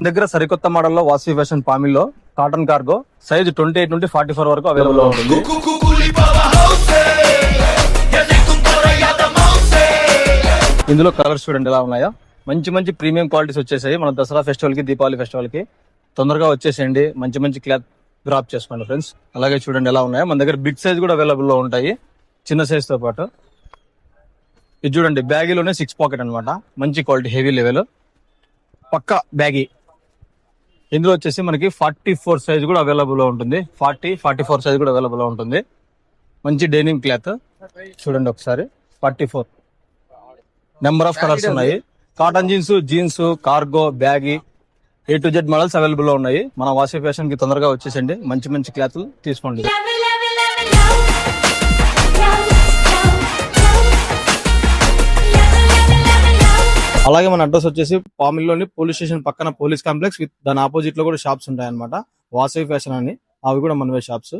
దగ్గర సరికొత్త మోడల్లో వాసవి ఫ్యాషన్ పామిల్లో కాటన్ కార్గో సైజ్ 28 నుండి 44 వరకు అవైలబుల్ లో ఉంటుంది. ఇందులో కలర్స్ చూడండి ఎలా ఉన్నాయో. మంచి మంచి ప్రీమియం క్వాలిటీస్ వచ్చేసాయి. మన దసరా ఫెస్టివల్ కి, దీపావళి ఫెస్టివల్ కి తొందరగా వచ్చేసేయండి. మంచి మంచి క్లాత్ గ్రాప్ చేసుకోండి ఫ్రెండ్స్. అలాగే చూడండి ఎలా ఉన్నాయో. మన దగ్గర బిగ్ సైజ్ కూడా అవైలబుల్ లో ఉంటాయి, చిన్న సైజ్ తో పాటు. ఇది చూడండి బ్యాగీలోనే 6 పాకెట్ అనమాట. మంచి క్వాలిటీ, హెవీ లెవెల్, పక్క బ్యాగీ. ఇందులో వచ్చేసి మనకి 44 సైజ్ కూడా అవైలబుల్ లో ఉంటుంది. 44 సైజ్ కూడా అవైలబుల్ లో ఉంటుంది. మంచి డెనిమ్ క్లాత్ చూడండి ఒకసారి. 44 నెంబర్ ఆఫ్ కలర్స్ ఉన్నాయి. Cotton jeans, cargo, baggy, A to Z models available లో ఉన్నాయి. మన వాసవి ఫ్యాషన్ కి తొందరగా వచ్చేసండి. మంచి మంచి క్లాత్ తీసుకోండి. అలాగే మన అడ్రస్ వచ్చేసి పామిల్లోని పోలీస్ స్టేషన్ పక్కన పోలీస్ కాంప్లెక్స్, దాని ఆపోజిట్ లో కూడా షాప్స్ ఉంటాయి అనమాట. వాసవి ఫ్యాషన్ అని, అవి కూడా మనవే షాప్స్.